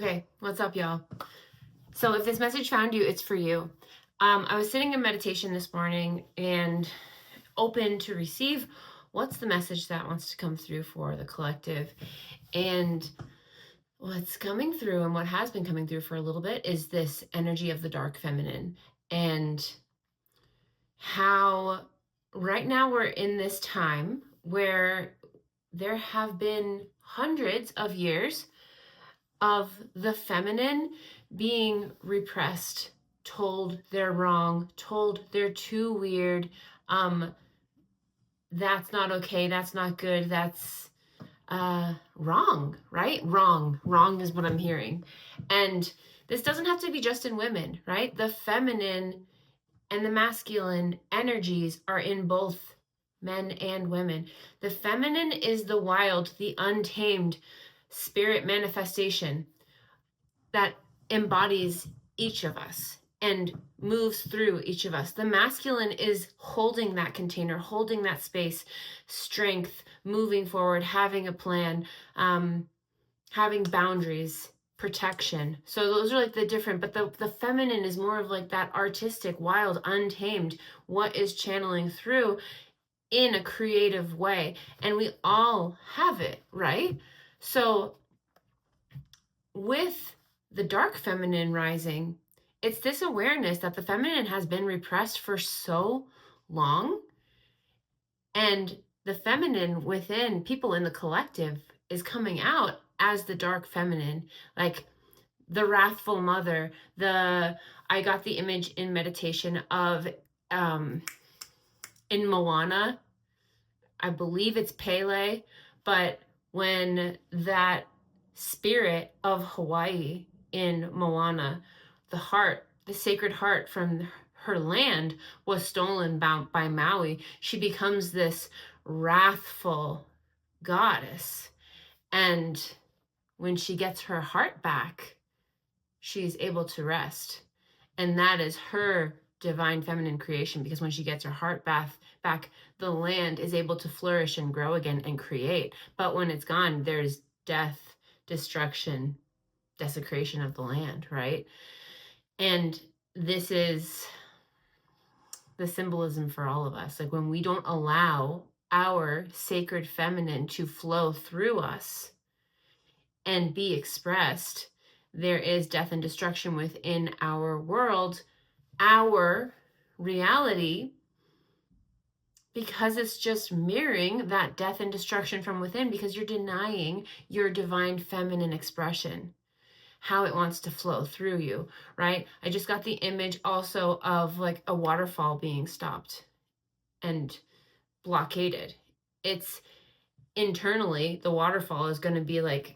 Okay, what's up, y'all? So if this message found you, it's for you. I was sitting in meditation this morning and open to receive what's the message that wants to come through for the collective. And what's coming through and what has been coming through for a little bit is this energy of the dark feminine, and how right now we're in this time where there have been hundreds of years of the feminine being repressed, told they're wrong, told they're too weird, that's not okay, that's not good, that's wrong, right? Wrong is what I'm hearing. And this doesn't have to be just in women, right? The feminine and the masculine energies are in both men and women. The feminine is the wild, the untamed spirit manifestation that embodies each of us and moves through each of us. The masculine is holding that container, holding that space, strength, moving forward, having a plan, having boundaries, protection. So those are like the different, but the feminine is more of like that artistic, wild, untamed, what is channeling through in a creative way. And we all have it, right? So with the dark feminine rising, it's this awareness that the feminine has been repressed for so long, and the feminine within people in the collective is coming out as the dark feminine, like the wrathful mother. I got the image in meditation of in Moana, I believe it's Pele, but when that spirit of Hawaii in Moana, the sacred heart from her land was stolen by Maui, she becomes this wrathful goddess. And when she gets her heart back, she's able to rest. And that is her divine feminine creation, because when she gets her heart back, the land is able to flourish and grow again and create. But when it's gone, there's death, destruction, desecration of the land, right? And this is the symbolism for all of us. Like when we don't allow our sacred feminine to flow through us and be expressed, there is death and destruction within our world, our reality, because it's just mirroring that death and destruction from within, because you're denying your divine feminine expression, how it wants to flow through you, right? I just got the image also of like a waterfall being stopped and blockaded. It's internally, the waterfall is going to be like,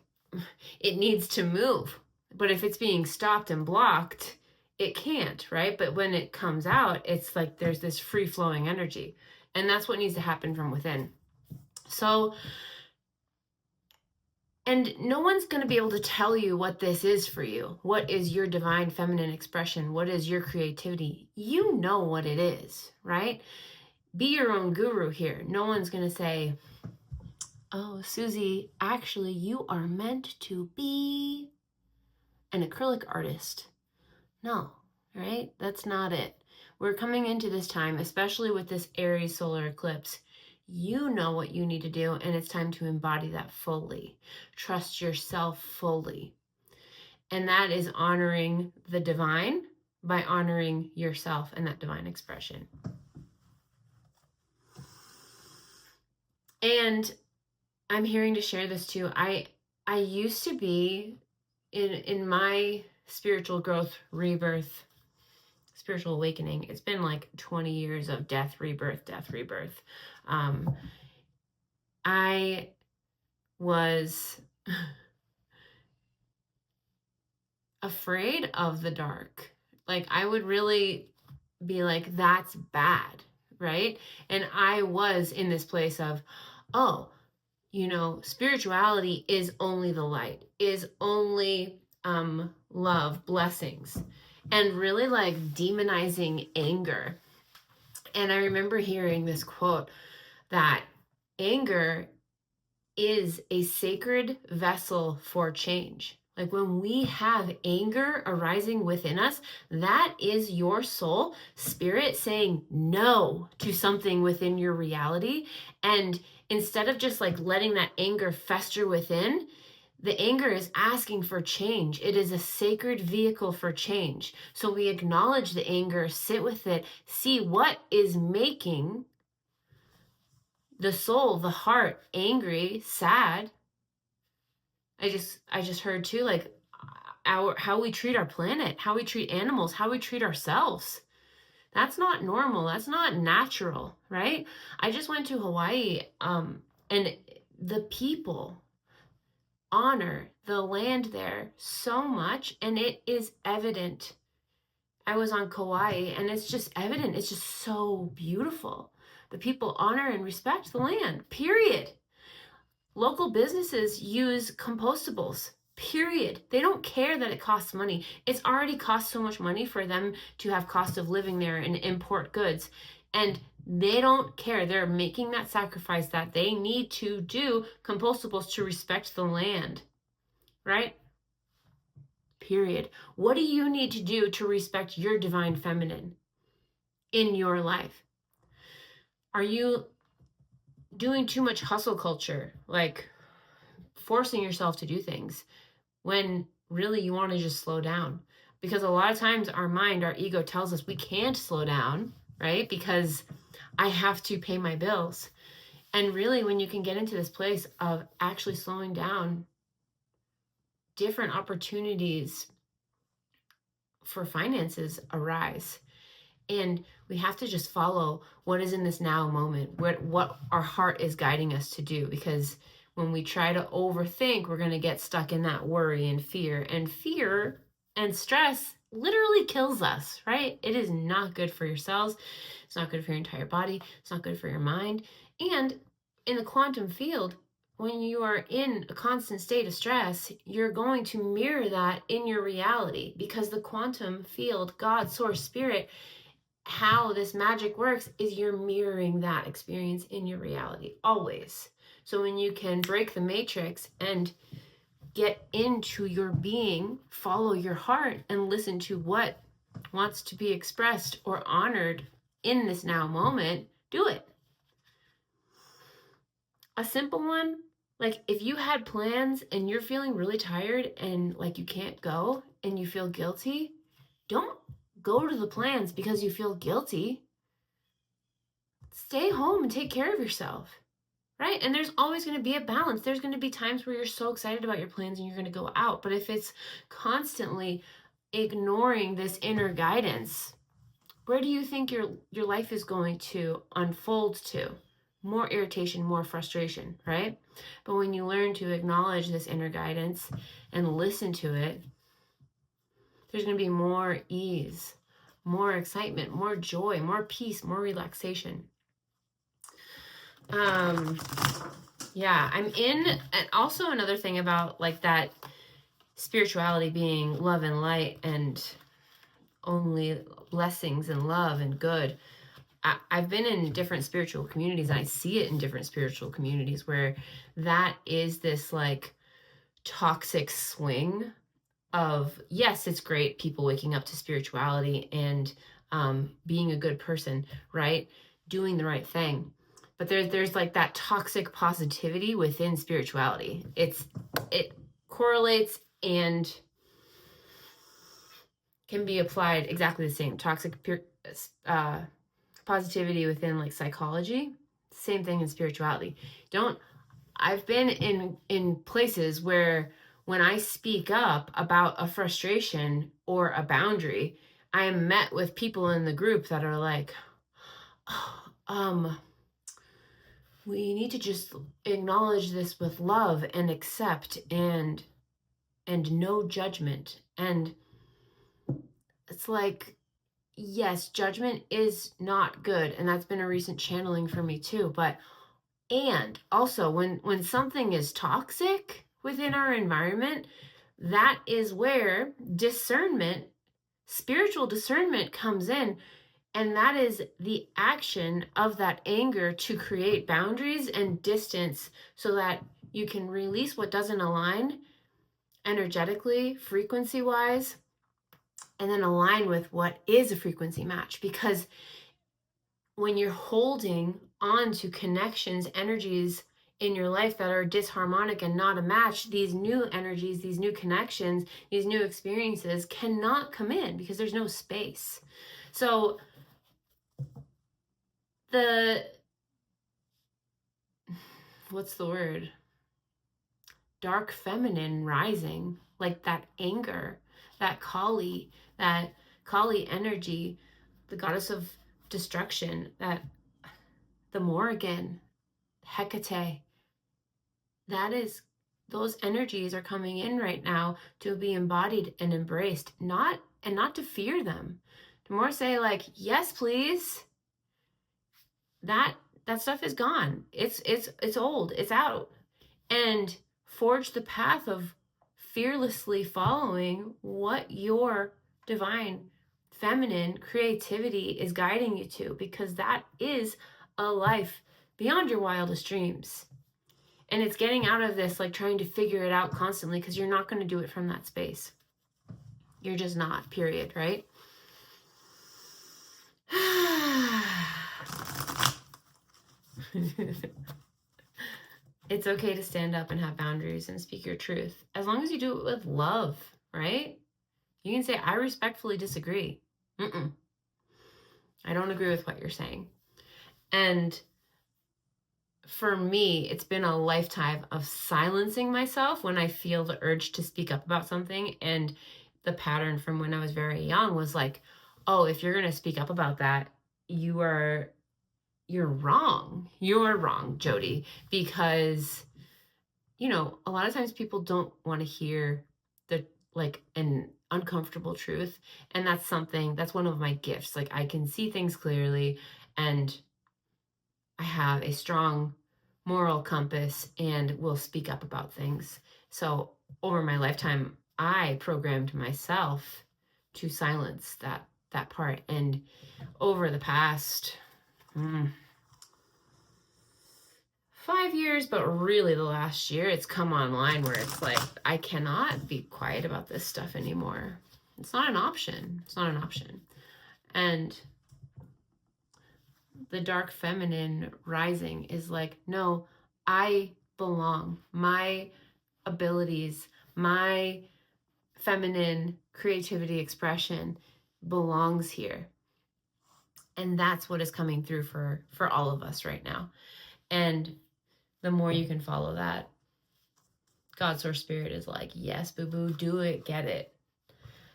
it needs to move. But if it's being stopped and blocked, it can't, right? But when it comes out, it's like there's this free flowing energy. And that's what needs to happen from within. So, and no one's going to be able to tell you what this is for you. What is your divine feminine expression? What is your creativity? You know what it is, right? Be your own guru here. No one's going to say, oh, Susie, actually, you are meant to be an acrylic artist. No, right? That's not it. We're coming into this time, especially with this Aries solar eclipse. You know what you need to do, and it's time to embody that fully. Trust yourself fully. And that is honoring the divine by honoring yourself and that divine expression. And I'm hearing to share this too. I used to be in my spiritual growth, rebirth, spiritual awakening. It's been like 20 years of death, rebirth. I was afraid of the dark. Like I would really be like, that's bad, right? And I was in this place of, oh, spirituality is only the light, is only love, blessings, and really like demonizing anger. And I remember hearing this quote that anger is a sacred vessel for change, Like when we have anger arising within us, that is your soul spirit saying no to something within your reality. And instead of just like letting that anger fester within, the anger is asking for change. It is a sacred vehicle for change. So we acknowledge the anger, sit with it, see what is making the soul, the heart angry, sad. I just heard too, like how we treat our planet, how we treat animals, how we treat ourselves. That's not normal. That's not natural, right? I just went to Hawaii, and the people honor the land there so much, and it is evident. I was on Kauai, and it's just evident. It's just so beautiful. The people honor and respect the land, period. Local businesses use compostables, period. They don't care that it costs money. It's already cost so much money for them to have cost of living there and import goods. And they don't care. They're making that sacrifice that they need to do compostables to respect the land, right? Period. What do you need to do to respect your divine feminine in your life? Are you doing too much hustle culture, like forcing yourself to do things when really you want to just slow down? Because a lot of times our mind, our ego tells us we can't slow down, right? Because I have to pay my bills. And really, when you can get into this place of actually slowing down, different opportunities for finances arise. And we have to just follow what is in this now moment, what our heart is guiding us to do. Because when we try to overthink, we're going to get stuck in that worry and fear. And fear and stress literally kills us, right? It is not good for your cells. It's not good for your entire body. It's not good for your mind. And in the quantum field, when you are in a constant state of stress, you're going to mirror that in your reality, because the quantum field, God, source, spirit, how this magic works is you're mirroring that experience in your reality always. So when you can break the matrix and get into your being, follow your heart and listen to what wants to be expressed or honored in this now moment, do it. A simple one, like if you had plans and you're feeling really tired and like you can't go and you feel guilty, don't go to the plans because you feel guilty. Stay home and take care of yourself, right? And there's always going to be a balance. There's going to be times where you're so excited about your plans and you're going to go out. But if it's constantly ignoring this inner guidance, where do you think your life is going to unfold to? More irritation, more frustration, right? But when you learn to acknowledge this inner guidance and listen to it, there's going to be more ease, more excitement, more joy, more peace, more relaxation. Yeah, I'm in, and also another thing about like that spirituality being love and light and only blessings and love and good. I've been in different spiritual communities, and I see it in different spiritual communities where that is this like toxic swing of, yes, it's great people waking up to spirituality and being a good person, right? Doing the right thing. But there's like that toxic positivity within spirituality. It correlates and can be applied exactly the same. Toxic positivity within like psychology, same thing in spirituality. I've been in places where when I speak up about a frustration or a boundary, I am met with people in the group that are like, oh, we need to just acknowledge this with love and accept and no judgment. And it's like, yes, judgment is not good. And that's been a recent channeling for me too. But, and also when something is toxic within our environment, that is where discernment, spiritual discernment comes in. And that is the action of that anger to create boundaries and distance so that you can release what doesn't align energetically, frequency wise, and then align with what is a frequency match. Because when you're holding on to connections, energies in your life that are disharmonic and not a match, these new energies, these new connections, these new experiences cannot come in because there's no space. So what's the word? Dark feminine rising, like that anger, that Kali energy, the goddess of destruction, that the Morrigan, Hecate, those energies are coming in right now to be embodied and embraced, not to fear them. To more say like, yes, please. That stuff is gone. It's old. It's out. And forge the path of fearlessly following what your divine feminine creativity is guiding you to, because that is a life beyond your wildest dreams. And it's getting out of this like trying to figure it out constantly, because you're not going to do it from that space. You're just not, period, right? It's okay to stand up and have boundaries and speak your truth, as long as you do it with love, right? You can say, I respectfully disagree. I don't agree with what you're saying. And for me, it's been a lifetime of silencing myself when I feel the urge to speak up about something. And the pattern from when I was very young was like, oh, if you're going to speak up about that, you're wrong. You're wrong, Jody, because, you know, a lot of times people don't want to hear an uncomfortable truth. And that's one of my gifts. Like, I can see things clearly, and I have a strong moral compass and will speak up about things. So over my lifetime, I programmed myself to silence that part. And over the past 5 years, but really the last year, it's come online where it's like, I cannot be quiet about this stuff anymore. It's not an option. It's not an option. And the dark feminine rising is like, no, I belong. My abilities, my feminine creativity expression belongs here. And that's what is coming through for all of us right now. And the more you can follow that, God, Source, Spirit is like, yes, boo-boo, do it, get it.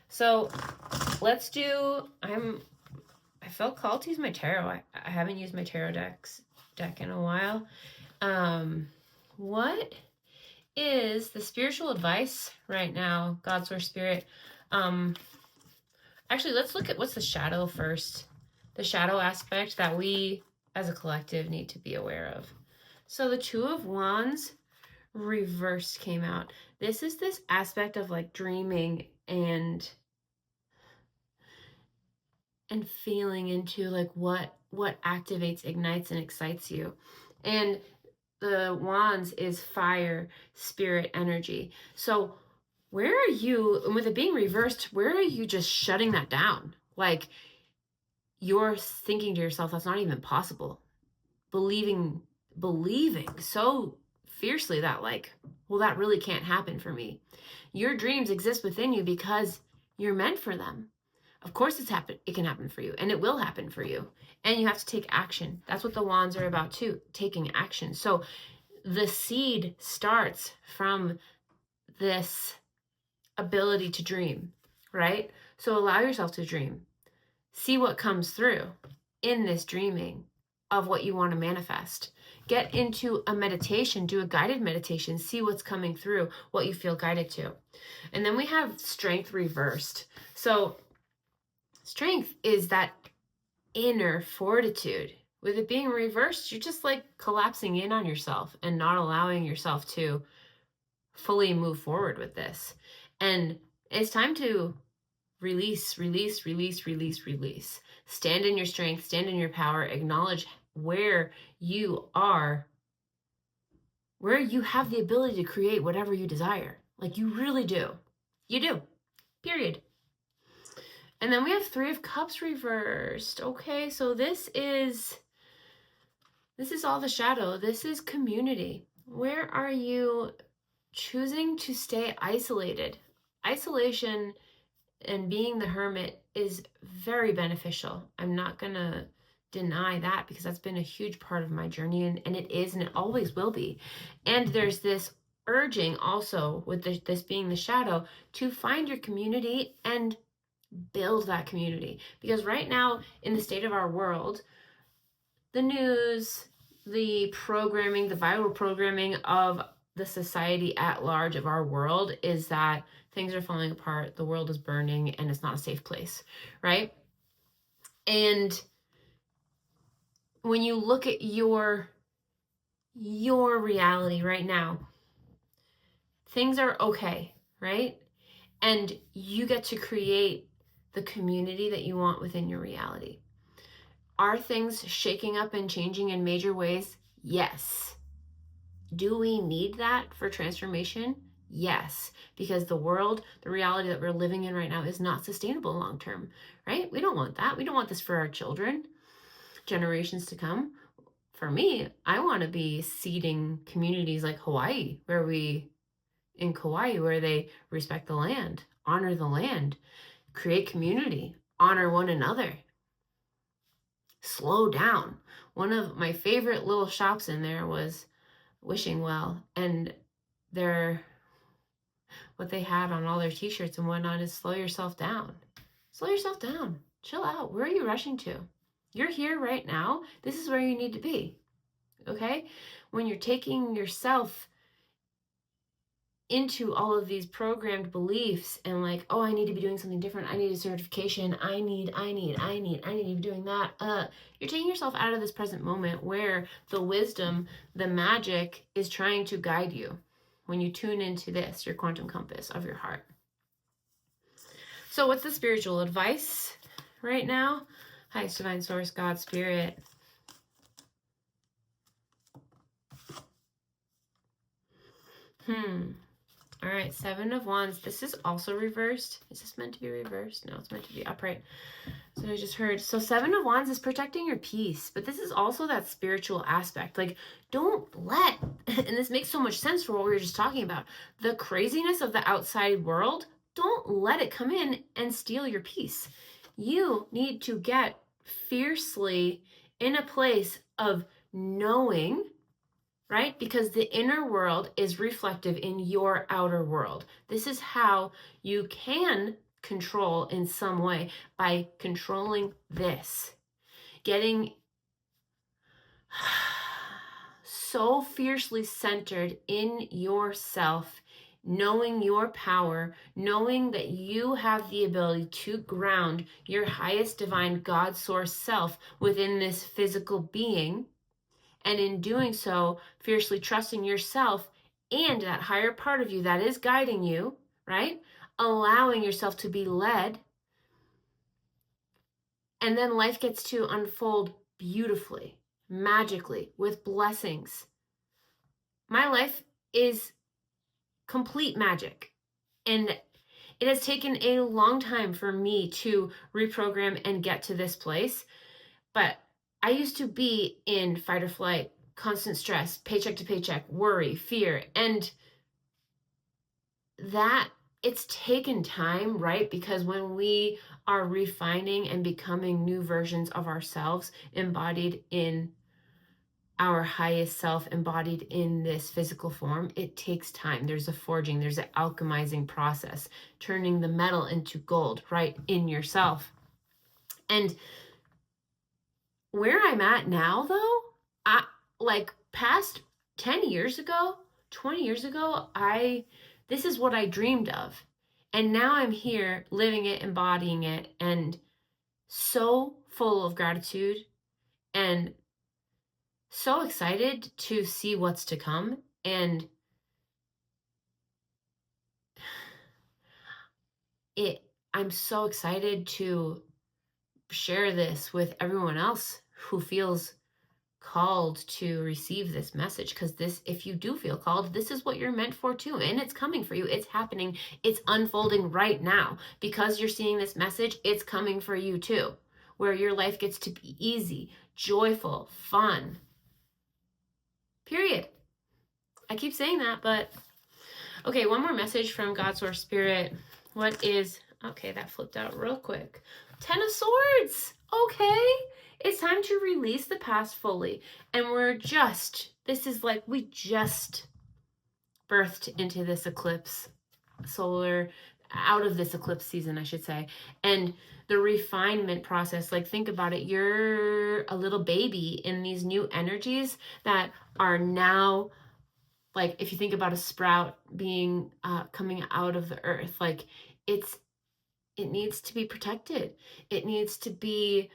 So let's do, I felt called to use my tarot. I haven't used my tarot deck in a while. What is the spiritual advice right now, God, Source, Spirit? Actually, let's look at what's the shadow first. The shadow aspect that we as a collective need to be aware of. So the Two of Wands reversed came out. This is this aspect of like dreaming and feeling into like what activates, ignites, and excites you. And the Wands is fire, spirit, energy. So where are you, and with it being reversed, where are you just shutting that down? Like, you're thinking to yourself, that's not even possible. Believing so fiercely that like, well, that really can't happen for me. Your dreams exist within you because you're meant for them. Of course it can happen for you, and it will happen for you. And you have to take action. That's what the Wands are about too, taking action. So the seed starts from this ability to dream, right? So allow yourself to dream. See what comes through in this dreaming of what you want to manifest. Get into a meditation, do a guided meditation, see what's coming through, what you feel guided to. And then we have strength reversed. So strength is that inner fortitude. With it being reversed, you're just like collapsing in on yourself and not allowing yourself to fully move forward with this. And it's time to release. Stand in your strength, stand in your power, acknowledge where you are, where you have the ability to create whatever you desire. Like you really do. You do. Period. And then we have Three of Cups reversed. Okay, so this is all the shadow. This is community. Where are you choosing to stay isolated? Isolation and being the hermit is very beneficial. I'm not going to deny that because that's been a huge part of my journey, and it is, and it always will be. And there's this urging also with this being the shadow to find your community and build that community. Because right now in the state of our world, the news, the programming, the viral programming of the society at large of our world is that things are falling apart, the world is burning, and it's not a safe place, right? And when you look at your reality right now, things are okay, right? And you get to create the community that you want within your reality. Are things shaking up and changing in major ways? Yes. Do we need that for transformation? Yes, because the world, the reality that we're living in right now is not sustainable long term, right? We don't want that. We don't want this for our children, generations to come. For me, I want to be seeding communities like Hawaii, where they respect the land, honor the land, create community, honor one another, slow down. One of my favorite little shops in there was Wishing Well, and what they had on all their t-shirts and whatnot is slow yourself down. Slow yourself down. Chill out. Where are you rushing to? You're here right now. This is where you need to be. Okay? When you're taking yourself into all of these programmed beliefs and like, oh, I need to be doing something different. I need a certification. I need to be doing that. You're taking yourself out of this present moment where the wisdom, the magic is trying to guide you when you tune into this, your quantum compass of your heart. So what's the spiritual advice right now? Highest divine source, God, spirit. All right, Seven of Wands. This is also reversed. Is this meant to be reversed? No, it's meant to be upright. So I just heard. So Seven of Wands is protecting your peace, but this is also that spiritual aspect. Like, don't let, and this makes so much sense for what we were just talking about, the craziness of the outside world, don't let it come in and steal your peace. You need to get fiercely in a place of knowing, right? Because the inner world is reflective in your outer world. This is how you can control in some way, by controlling this. Getting so fiercely centered in yourself, knowing your power, knowing that you have the ability to ground your highest divine God source self within this physical being. And in doing so, fiercely trusting yourself and that higher part of you that is guiding you, right? Allowing yourself to be led. And then life gets to unfold beautifully, magically, with blessings. My life is complete magic. And it has taken a long time for me to reprogram and get to this place. But I used to be in fight or flight, constant stress, paycheck to paycheck, worry, fear, and that it's taken time, right? Because when we are refining and becoming new versions of ourselves, embodied in our highest self, embodied in this physical form, it takes time. There's a forging, there's an alchemizing process, turning the metal into gold, right, in yourself. And where I'm at now, though, like past 10 years ago, 20 years ago, this is what I dreamed of. And now I'm here living it, embodying it, and so full of gratitude and so excited to see what's to come. And I'm so excited to share this with everyone else who feels called to receive this message, because this, if you do feel called, this is what you're meant for too, and it's coming for you. It's happening. It's unfolding right now. Because you're seeing this message, it's coming for you too, where your life gets to be easy, joyful, fun. Period. I keep saying that, but okay, one more message from God Source Spirit. What is, okay, that flipped out real quick. 10 of Swords. Okay. It's time to release the past fully. And this is like, we just birthed into this eclipse, out of this eclipse season, I should say. And the refinement process, like, think about it. You're a little baby in these new energies that are now, like, if you think about a sprout being coming out of the earth, like, it needs to be protected. It needs to be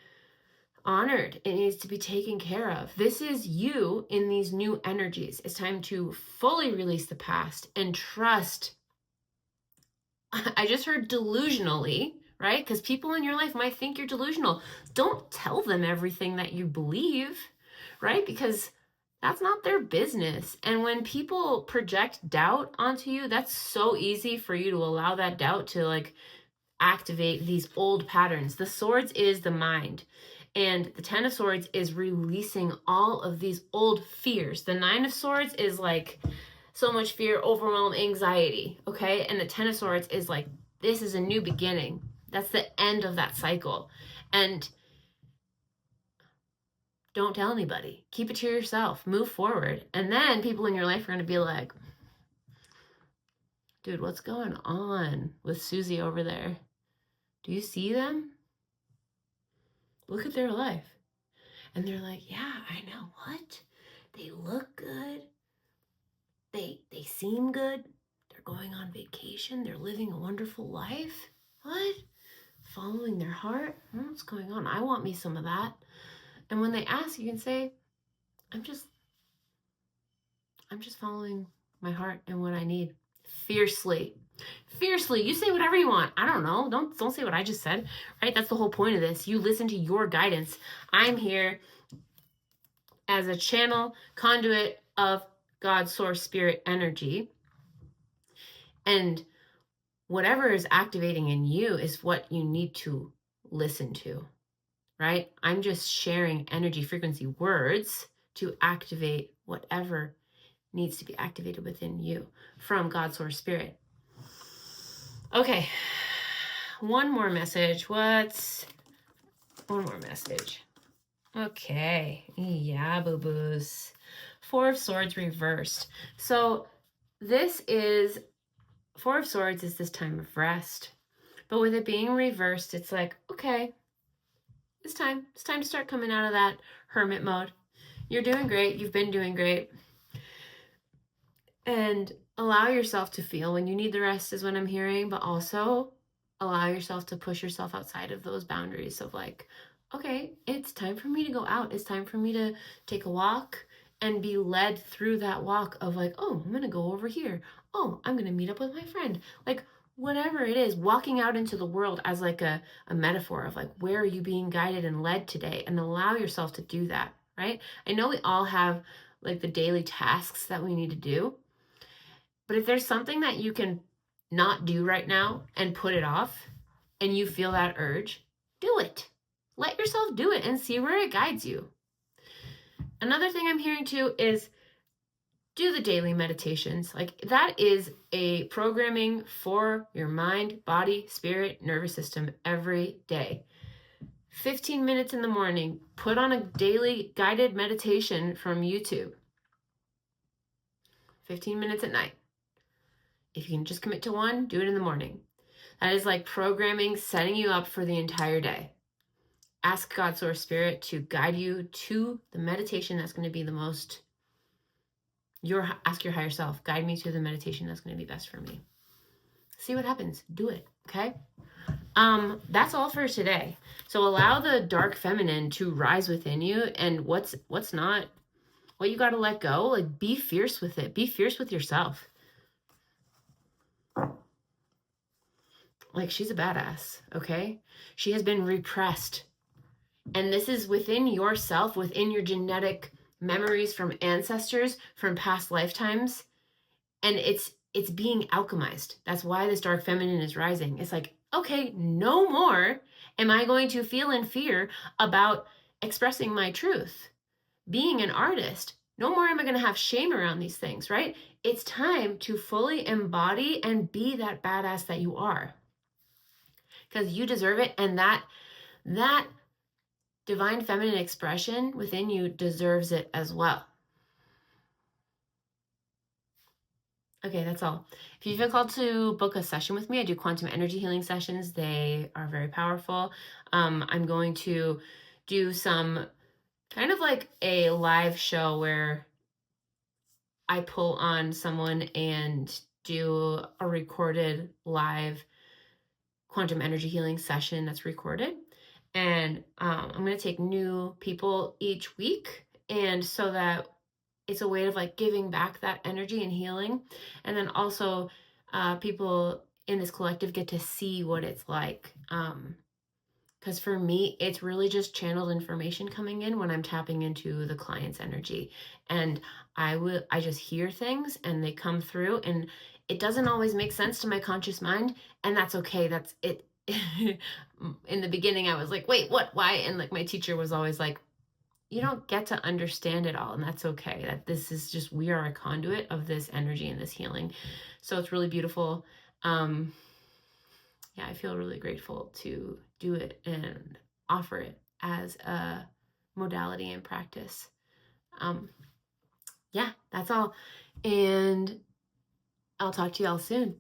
honored. It needs to be taken care of. This is you in these new energies. It's time to fully release the past and trust. I just heard delusionally, right? Because people in your life might think you're delusional. Don't tell them everything that you believe, right? Because that's not their business. And when people project doubt onto you, that's so easy for you to allow that doubt to, like, activate these old patterns. The Swords is the mind. And the 10 of Swords is releasing all of these old fears. The 9 of Swords is like so much fear, overwhelm, anxiety, okay? And the 10 of Swords is like, this is a new beginning. That's the end of that cycle. And don't tell anybody. Keep it to yourself. Move forward. And then people in your life are going to be like, dude, what's going on with Susie over there? Do you see them? Look at their life. And they're like, yeah, I know. What? They look good. They seem good. They're going on vacation. They're living a wonderful life. What? Following their heart? What's going on? I want me some of that. And when they ask, you can say, I'm just following my heart and what I need. Fiercely. You say whatever you want. I don't know. Don't say what I just said, right? That's the whole point of this. You listen to your guidance. I'm here as a channel, conduit of God's Source Spirit energy. And whatever is activating in you is what you need to listen to, right? I'm just sharing energy, frequency, words to activate whatever needs to be activated within you from God's Source Spirit. Okay, one more message. What's one more message? Okay, yeah, boo-boos. 4 of Swords reversed. So this is, 4 of Swords is this time of rest. But with it being reversed, it's like, okay, it's time. It's time to start coming out of that hermit mode. You're doing great. You've been doing great. And allow yourself to feel when you need the rest is what I'm hearing, but also allow yourself to push yourself outside of those boundaries of, like, okay, it's time for me to go out. It's time for me to take a walk and be led through that walk of, like, oh, I'm going to go over here. Oh, I'm going to meet up with my friend. Like, whatever it is, walking out into the world as like a metaphor of, like, where are you being guided and led today? And allow yourself to do that, right? I know we all have, like, the daily tasks that we need to do. But if there's something that you can not do right now and put it off, and you feel that urge, do it. Let yourself do it and see where it guides you. Another thing I'm hearing too is do the daily meditations. Like, that is a programming for your mind, body, spirit, nervous system every day. 15 minutes in the morning, put on a daily guided meditation from YouTube. 15 minutes at night. If you can just commit to one, do it in the morning. That is like programming, setting you up for the entire day. Ask God's Source Spirit to guide you to the meditation that's going to be the most, ask your higher self, guide me to the meditation that's going to be best for me. See what happens. Do it, okay? That's all for today. So allow the dark feminine to rise within you, and what's not, what you got to let go, like, be fierce with it. Be fierce with yourself. Like, she's a badass, okay? She has been repressed And this is within yourself, within your genetic memories from ancestors, from past lifetimes. And it's being alchemized. That's why this dark feminine is rising. It's like, okay, no more am I going to feel in fear about expressing my truth, being an artist. No more am I going to have shame around these things, right? It's time to fully embody and be that badass that you are. Because you deserve it, and that divine feminine expression within you deserves it as well. Okay, that's all. If you feel called to book a session with me, I do quantum energy healing sessions. They are very powerful. I'm going to do some kind of like a live show where I pull on someone and do a recorded live quantum energy healing session that's recorded. And I'm going to take new people each week. And so that it's a way of like giving back that energy and healing. And then also people in this collective get to see what it's like. Because for me, it's really just channeled information coming in when I'm tapping into the client's energy. And I just hear things and they come through, and it doesn't always make sense to my conscious mind. And that's okay. That's it. In the beginning, I was like, wait, what, why? And like my teacher was always like, you don't get to understand it all, and that's okay. That this is just, we are a conduit of this energy and this healing. So it's really beautiful. Yeah, I feel really grateful to do it and offer it as a modality and practice. Yeah, that's all. And I'll talk to y'all soon.